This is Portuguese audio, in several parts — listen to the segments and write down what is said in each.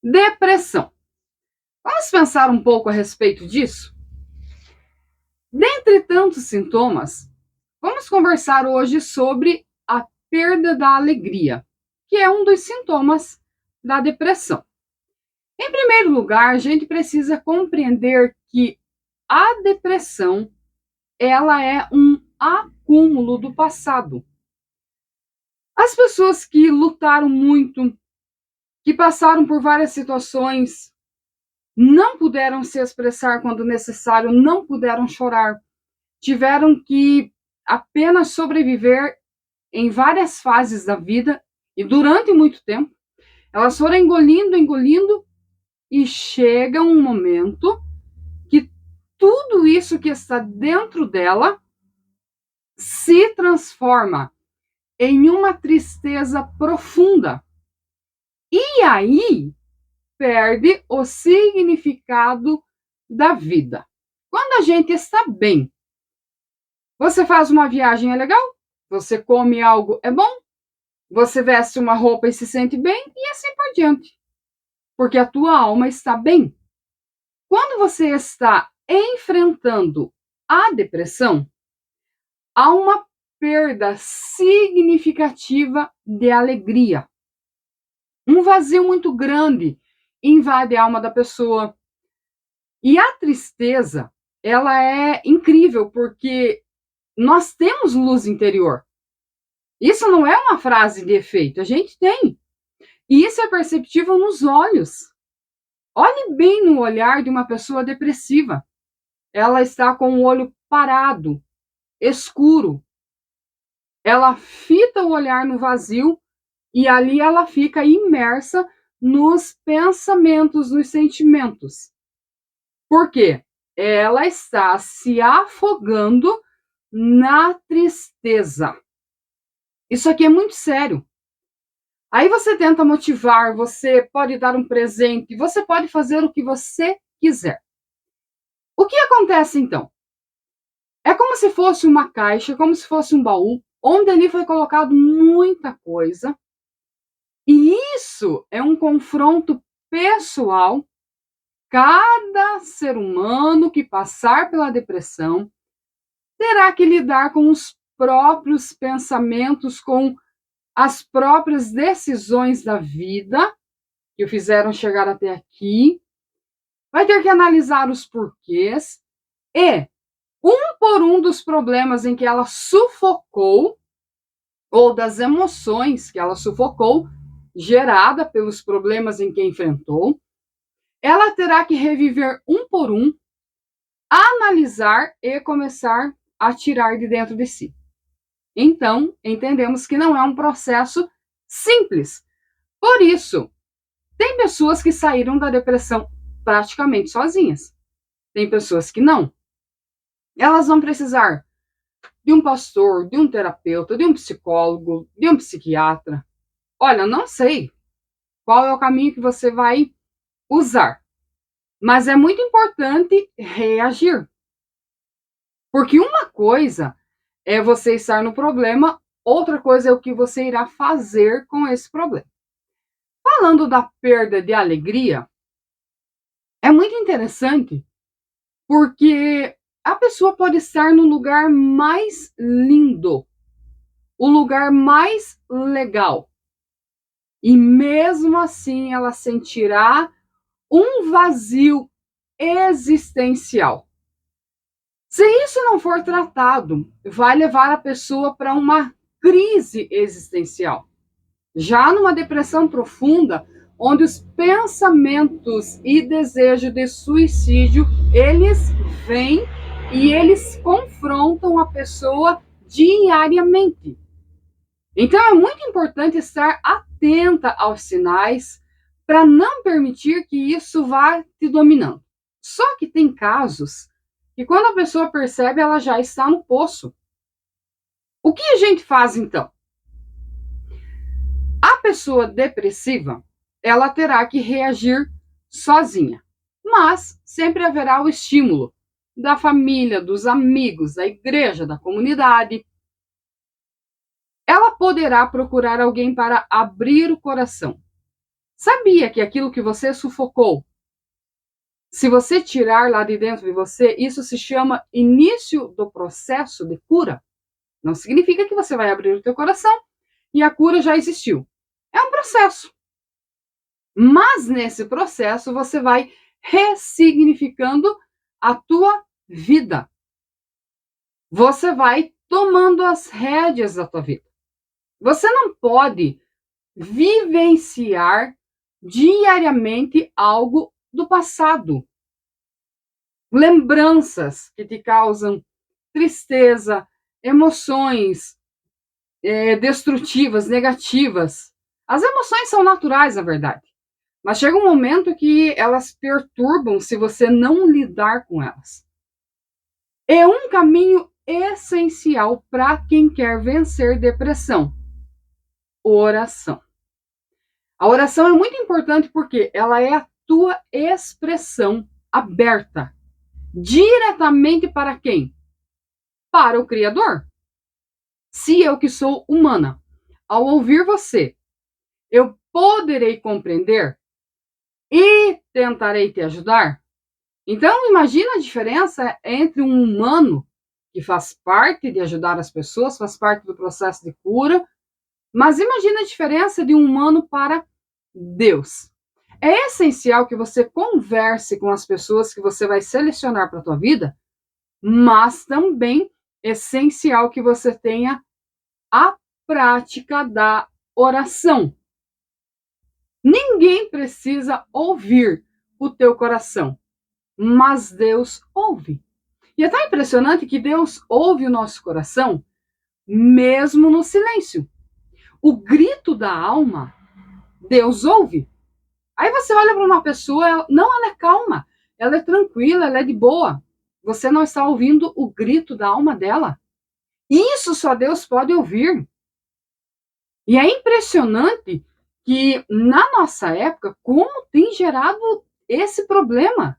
Depressão. Vamos pensar um pouco a respeito disso? Dentre tantos sintomas, vamos conversar hoje sobre a perda da alegria, que é um dos sintomas da depressão. Em primeiro lugar, a gente precisa compreender que a depressão, ela é um acúmulo do passado. As pessoas que lutaram muito, que passaram por várias situações, não puderam se expressar quando necessário, não puderam chorar, tiveram que apenas sobreviver em várias fases da vida e durante muito tempo, elas foram engolindo, e chega um momento que tudo isso que está dentro dela se transforma em uma tristeza profunda. E aí perde o significado da vida. Quando a gente está bem, você faz uma viagem, é legal? Você come algo, é bom? Você veste uma roupa e se sente bem? E assim por diante. Porque a tua alma está bem. Quando você está enfrentando a depressão, há uma perda significativa de alegria. Um vazio muito grande invade a alma da pessoa. E a tristeza, ela é incrível, porque nós temos luz interior. Isso não é uma frase de efeito, a gente tem. E isso é perceptível nos olhos. Olhe bem no olhar de uma pessoa depressiva. Ela está com o olho parado, escuro. Ela fita o olhar no vazio e ali ela fica imersa nos pensamentos, nos sentimentos. Por quê? Ela está se afogando na tristeza. Isso aqui é muito sério. Aí você tenta motivar, você pode dar um presente, você pode fazer o que você quiser. O que acontece então? É como se fosse uma caixa, como se fosse um baú, onde ali foi colocado muita coisa. E isso é um confronto pessoal. Cada ser humano que passar pela depressão terá que lidar com os próprios pensamentos, com as próprias decisões da vida que o fizeram chegar até aqui. Vai ter que analisar os porquês e, um por um dos problemas em que ela sufocou, ou das emoções que ela sufocou, gerada pelos problemas em que enfrentou, ela terá que reviver um por um, analisar e começar a tirar de dentro de si. Então, entendemos que não é um processo simples. Por isso, tem pessoas que saíram da depressão praticamente sozinhas. Tem pessoas que não. Elas vão precisar de um pastor, de um terapeuta, de um psicólogo, de um psiquiatra. Olha, não sei qual é o caminho que você vai usar, mas é muito importante reagir. Porque uma coisa é você estar no problema, outra coisa é o que você irá fazer com esse problema. Falando da perda de alegria, é muito interessante porque a pessoa pode estar no lugar mais lindo, o lugar mais legal, e mesmo assim ela sentirá um vazio existencial. Se isso não for tratado, vai levar a pessoa para uma crise existencial. Já numa depressão profunda, onde os pensamentos e desejo de suicídio, eles vêm e eles confrontam a pessoa diariamente. Então é muito importante estar atenta aos sinais para não permitir que isso vá te dominando. Só que tem casos que quando a pessoa percebe, ela já está no poço. O que a gente faz então? A pessoa depressiva, ela terá que reagir sozinha, mas sempre haverá o estímulo da família, dos amigos, da igreja, da comunidade. Ela poderá procurar alguém para abrir o coração. Sabe sabia que aquilo que você sufocou, se você tirar lá de dentro de você, isso se chama início do processo de cura. Não significa que você vai abrir o teu coração e a cura já existiu. É um processo. Mas nesse processo você vai ressignificando a tua vida. Você vai tomando as rédeas da tua vida. Você não pode vivenciar diariamente algo do passado. Lembranças que te causam tristeza, emoções destrutivas, negativas. As emoções são naturais, na verdade. Mas chega um momento que elas perturbam se você não lidar com elas. É um caminho essencial para quem quer vencer depressão. Oração. A oração é muito importante porque ela é a tua expressão aberta. Diretamente para quem? Para o Criador. Se eu que sou humana, ao ouvir você, eu poderei compreender e tentarei te ajudar. Então, imagina a diferença entre um humano que faz parte de ajudar as pessoas, faz parte do processo de cura, mas imagina a diferença de um humano para Deus. É essencial que você converse com as pessoas que você vai selecionar para a tua vida, mas também é essencial que você tenha a prática da oração. Ninguém precisa ouvir o teu coração, mas Deus ouve. E é tão impressionante que Deus ouve o nosso coração, mesmo no silêncio. O grito da alma, Deus ouve. Aí você olha para uma pessoa, ela é calma, ela é tranquila, ela é de boa. Você não está ouvindo o grito da alma dela. Isso só Deus pode ouvir. E é impressionante que na nossa época, como tem gerado esse problema.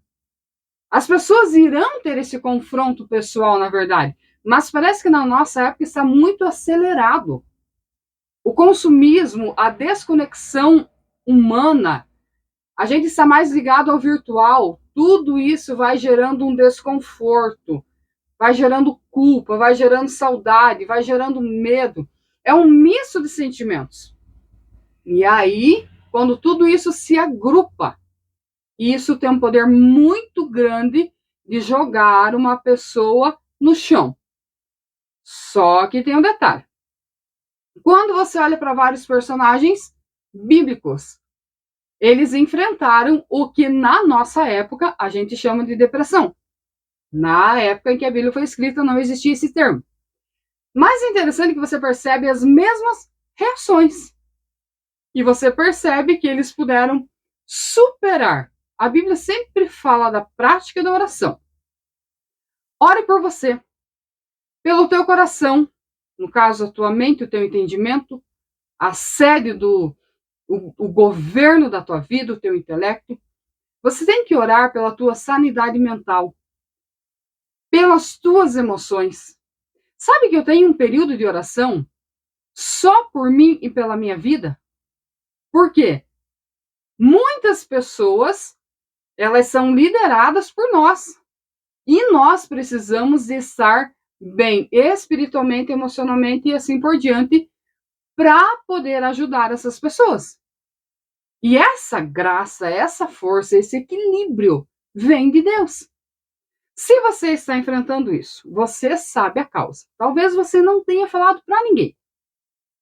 As pessoas irão ter esse confronto pessoal, na verdade, mas parece que na nossa época está muito acelerado. O consumismo, a desconexão humana, a gente está mais ligado ao virtual, tudo isso vai gerando um desconforto, vai gerando culpa, vai gerando saudade, vai gerando medo. É um misto de sentimentos. E aí, quando tudo isso se agrupa, isso tem um poder muito grande de jogar uma pessoa no chão. Só que tem um detalhe. Quando você olha para vários personagens bíblicos, eles enfrentaram o que na nossa época a gente chama de depressão. Na época em que a Bíblia foi escrita não existia esse termo. Mas é interessante que você percebe as mesmas reações. E você percebe que eles puderam superar. A Bíblia sempre fala da prática da oração. Ore por você, pelo teu coração, no caso a tua mente, o teu entendimento, a sede o governo da tua vida, o teu intelecto. Você tem que orar pela tua sanidade mental, pelas tuas emoções. Sabe que eu tenho um período de oração só por mim e pela minha vida? Por quê? Muitas pessoas, elas são lideradas por nós. E nós precisamos estar bem espiritualmente, emocionalmente e assim por diante para poder ajudar essas pessoas. E essa graça, essa força, esse equilíbrio vem de Deus. Se você está enfrentando isso, você sabe a causa. Talvez você não tenha falado para ninguém.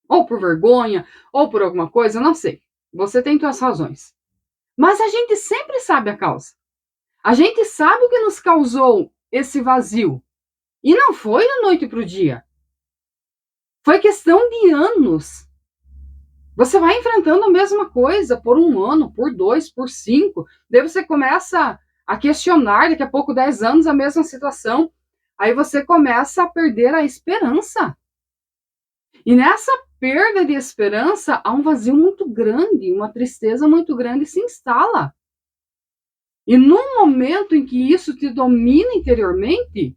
Ou por vergonha, ou por alguma coisa, não sei. Você tem suas razões. Mas a gente sempre sabe a causa. A gente sabe o que nos causou esse vazio. E não foi da noite para o dia. Foi questão de anos. Você vai enfrentando a mesma coisa por 1 ano, por 2, por 5. Daí você começa a questionar, daqui a pouco 10 anos, a mesma situação. Aí você começa a perder a esperança. E nessa perda de esperança, há um vazio muito grande, uma tristeza muito grande se instala. E no momento em que isso te domina interiormente,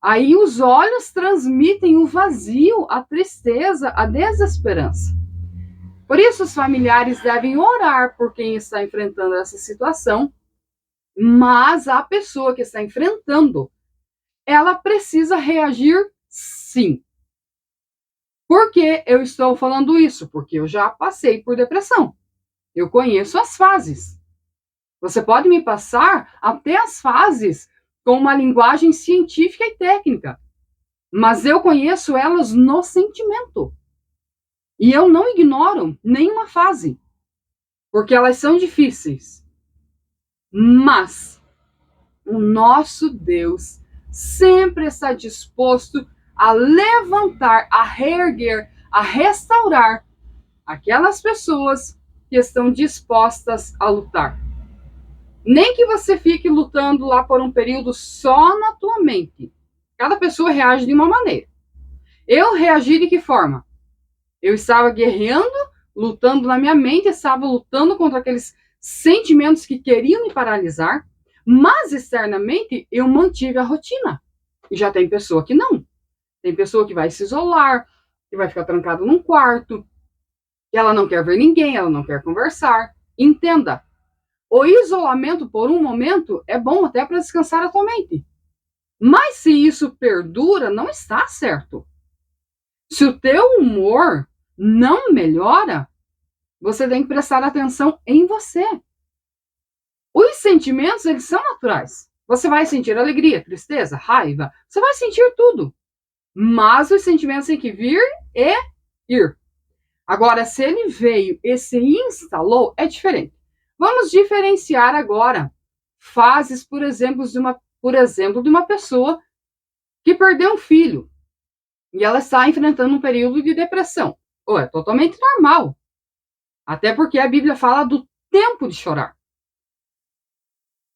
aí os olhos transmitem o vazio, a tristeza, a desesperança. Por isso, os familiares devem orar por quem está enfrentando essa situação, mas a pessoa que está enfrentando, ela precisa reagir sim. Por que eu estou falando isso? Porque eu já passei por depressão. Eu conheço as fases. Você pode me passar até as fases com uma linguagem científica e técnica, mas eu conheço elas no sentimento. E eu não ignoro nenhuma fase, porque elas são difíceis. Mas o nosso Deus sempre está disposto a levantar, a reerguer, a restaurar aquelas pessoas que estão dispostas a lutar. Nem que você fique lutando lá por um período só na tua mente. Cada pessoa reage de uma maneira. Eu reagi de que forma? Eu estava guerreando, lutando na minha mente, estava lutando contra aqueles sentimentos que queriam me paralisar, mas externamente eu mantive a rotina. E já tem pessoa que não. Tem pessoa que vai se isolar, que vai ficar trancado num quarto, que ela não quer ver ninguém, ela não quer conversar. Entenda, o isolamento por um momento é bom até para descansar a tua mente. Mas se isso perdura, não está certo. Se o teu humor não melhora, você tem que prestar atenção em você. Os sentimentos, eles são naturais. Você vai sentir alegria, tristeza, raiva, você vai sentir tudo. Mas os sentimentos têm que vir e ir. Agora, se ele veio e se instalou, é diferente. Vamos diferenciar agora fases, por exemplo, de uma pessoa que perdeu um filho e ela está enfrentando um período de depressão. É totalmente normal. Até porque a Bíblia fala do tempo de chorar.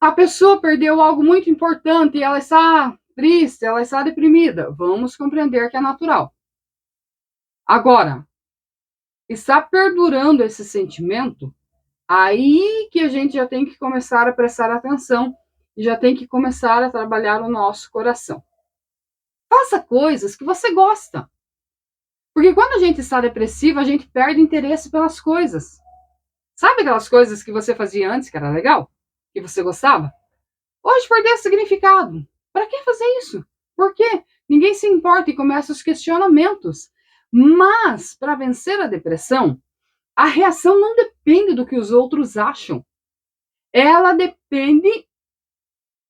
A pessoa perdeu algo muito importante e ela está triste, ela está deprimida. Vamos compreender que é natural. Agora, está perdurando esse sentimento, aí que a gente já tem que começar a prestar atenção e já tem que começar a trabalhar o nosso coração. Faça coisas que você gosta. Porque quando a gente está depressiva, a gente perde interesse pelas coisas. Sabe aquelas coisas que você fazia antes, que era legal? Que você gostava? Hoje perdeu significado. Para que fazer isso? Por quê? Ninguém se importa e começa os questionamentos. Mas, para vencer a depressão, a reação não depende do que os outros acham. Ela depende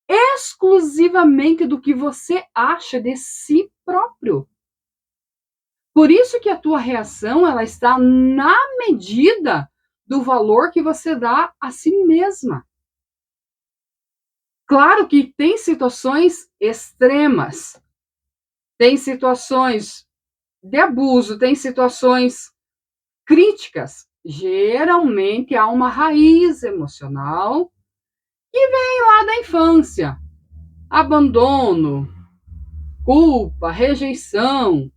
exclusivamente do que você acha de si próprio. Por isso que a tua reação, ela está na medida do valor que você dá a si mesma. Claro que tem situações extremas, tem situações de abuso, tem situações críticas. Geralmente há uma raiz emocional que vem lá da infância. Abandono, culpa, rejeição,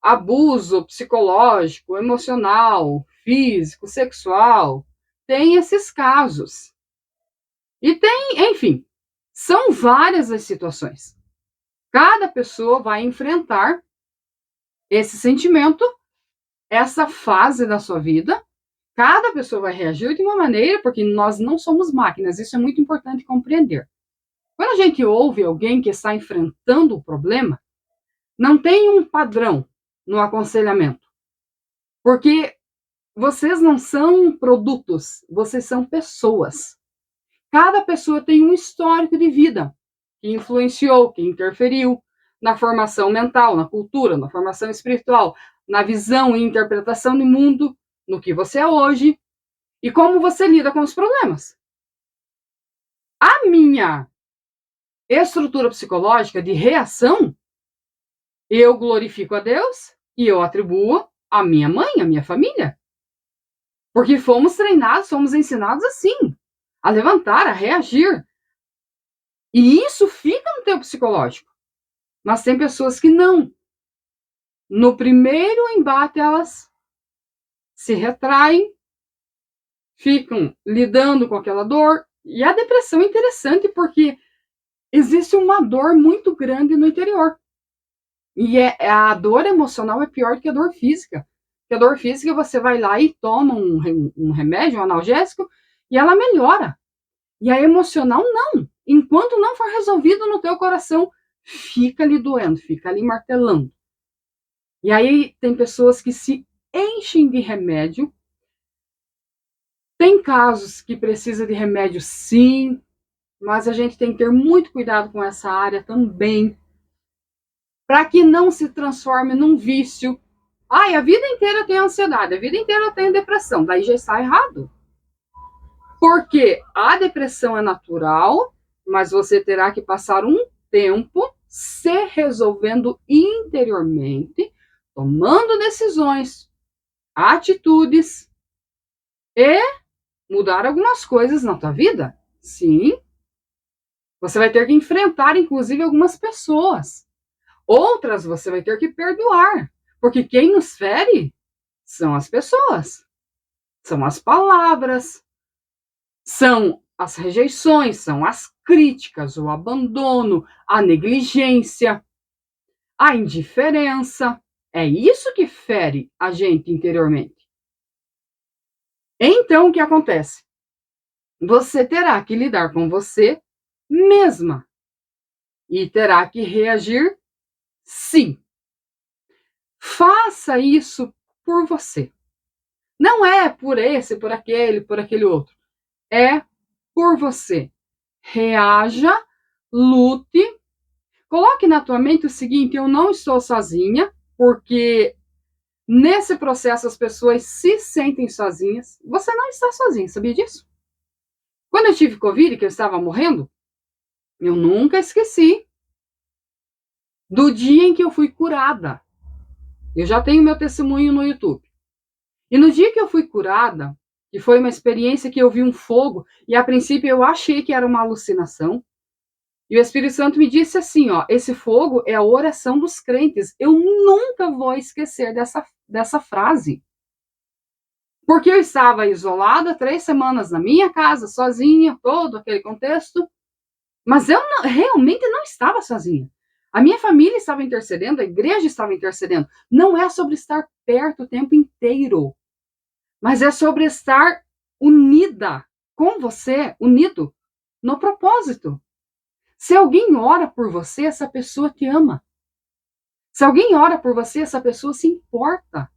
abuso psicológico, emocional, físico, sexual. Tem esses casos. E tem, enfim, são várias as situações. Cada pessoa vai enfrentar esse sentimento, essa fase da sua vida. Cada pessoa vai reagir de uma maneira, porque nós não somos máquinas, isso é muito importante compreender. Quando a gente ouve alguém que está enfrentando o problema, não tem um padrão no aconselhamento. Porque vocês não são produtos, vocês são pessoas. Cada pessoa tem um histórico de vida que influenciou, que interferiu na formação mental, na cultura, na formação espiritual, na visão e interpretação do mundo, no que você é hoje e como você lida com os problemas. A minha estrutura psicológica de reação, eu glorifico a Deus e eu atribuo à minha mãe, à minha família. Porque fomos treinados, fomos ensinados assim, a levantar, a reagir. E isso fica no teu psicológico. Mas tem pessoas que não. No primeiro embate, elas se retraem, ficam lidando com aquela dor. E a depressão é interessante porque existe uma dor muito grande no interior. E a dor emocional é pior do que a dor física. Que a dor física você vai lá e toma um remédio, um analgésico, e ela melhora. E a emocional não. Enquanto não for resolvido no teu coração, fica ali doendo, fica ali martelando. E aí tem pessoas que se enchem de remédio. Tem casos que precisa de remédio sim, mas a gente tem que ter muito cuidado com essa área também, para que não se transforme num vício. Ai, a vida inteira eu tenho ansiedade, a vida inteira eu tenho depressão, daí já está errado. Porque a depressão é natural, mas você terá que passar um tempo se resolvendo interiormente, tomando decisões, atitudes e mudar algumas coisas na tua vida. Sim, você vai ter que enfrentar, inclusive, algumas pessoas. Outras você vai ter que perdoar. Porque quem nos fere são as pessoas, são as palavras, são as rejeições, são as críticas, o abandono, a negligência, a indiferença. É isso que fere a gente interiormente. Então, o que acontece? Você terá que lidar com você mesma e terá que reagir sim. Faça isso por você. Não é por esse, por aquele outro. É por você. Reaja, lute. Coloque na tua mente o seguinte: eu não estou sozinha, porque nesse processo as pessoas se sentem sozinhas. Você não está sozinha, sabia disso? Quando eu tive Covid, que eu estava morrendo, eu nunca esqueci do dia em que eu fui curada. Eu já tenho meu testemunho no YouTube. E no dia que eu fui curada, que foi uma experiência que eu vi um fogo, e a princípio eu achei que era uma alucinação, e o Espírito Santo me disse assim, ó, esse fogo é a oração dos crentes. Eu nunca vou esquecer dessa frase. Porque eu estava isolada 3 semanas na minha casa, sozinha, todo aquele contexto, mas eu realmente não estava sozinha. A minha família estava intercedendo, a igreja estava intercedendo. Não é sobre estar perto o tempo inteiro, mas é sobre estar unida com você, unido no propósito. Se alguém ora por você, essa pessoa te ama. Se alguém ora por você, essa pessoa se importa.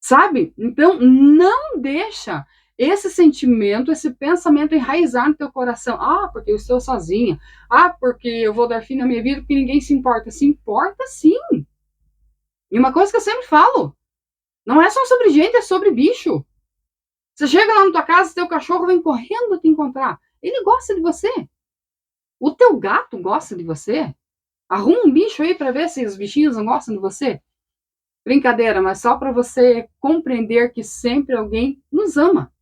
Sabe? Então, não deixa esse sentimento, esse pensamento enraizar no teu coração. Ah, porque eu estou sozinha. Ah, porque eu vou dar fim na minha vida porque ninguém se importa. Se importa, sim. E uma coisa que eu sempre falo, não é só sobre gente, é sobre bicho. Você chega lá na tua casa, teu cachorro vem correndo te encontrar. Ele gosta de você. O teu gato gosta de você. Arruma um bicho aí para ver se os bichinhos não gostam de você. Brincadeira, mas só para você compreender que sempre alguém nos ama.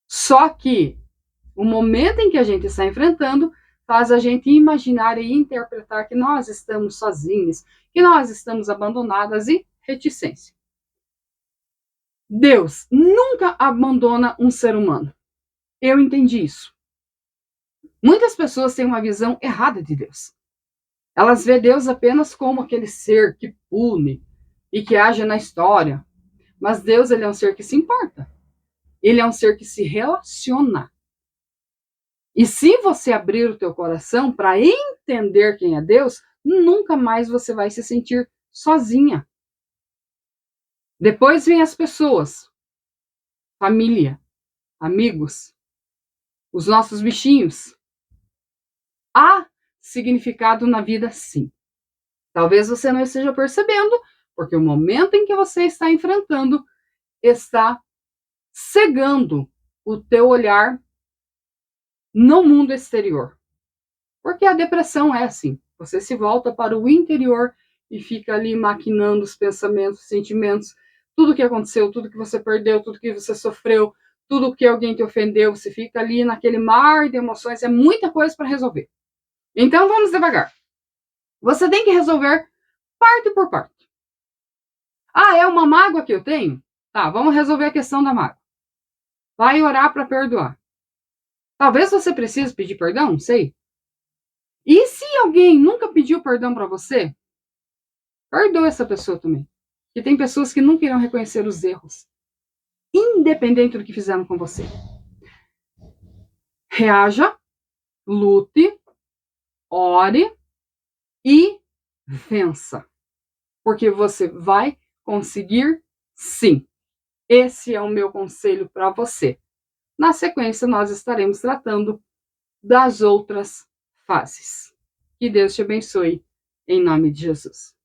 Só que o momento em que a gente está enfrentando faz a gente imaginar e interpretar que nós estamos sozinhos, que nós estamos abandonadas e reticência. Deus nunca abandona um ser humano. Eu entendi isso. Muitas pessoas têm uma visão errada de Deus. Elas vê Deus apenas como aquele ser que pune e que age na história. Mas Deus, ele é um ser que se importa. Ele é um ser que se relaciona. E se você abrir o teu coração para entender quem é Deus, nunca mais você vai se sentir sozinha. Depois vem as pessoas, família, amigos, os nossos bichinhos. Há significado na vida, sim. Talvez você não esteja percebendo, porque o momento em que você está enfrentando está cegando o teu olhar no mundo exterior. Porque a depressão é assim, você se volta para o interior e fica ali maquinando os pensamentos, sentimentos, tudo que aconteceu, tudo que você perdeu, tudo que você sofreu, tudo que alguém te ofendeu, você fica ali naquele mar de emoções, é muita coisa para resolver. Então vamos devagar. Você tem que resolver parte por parte. Ah, é uma mágoa que eu tenho? Tá, vamos resolver a questão da mágoa. Vai orar para perdoar. Talvez você precise pedir perdão, não sei. E se alguém nunca pediu perdão para você, perdoa essa pessoa também. que tem pessoas que nunca irão reconhecer os erros, independente do que fizeram com você. Reaja, lute, ore e vença, porque você vai conseguir sim. Esse é o meu conselho para você. Na sequência, nós estaremos tratando das outras fases. Que Deus te abençoe, em nome de Jesus.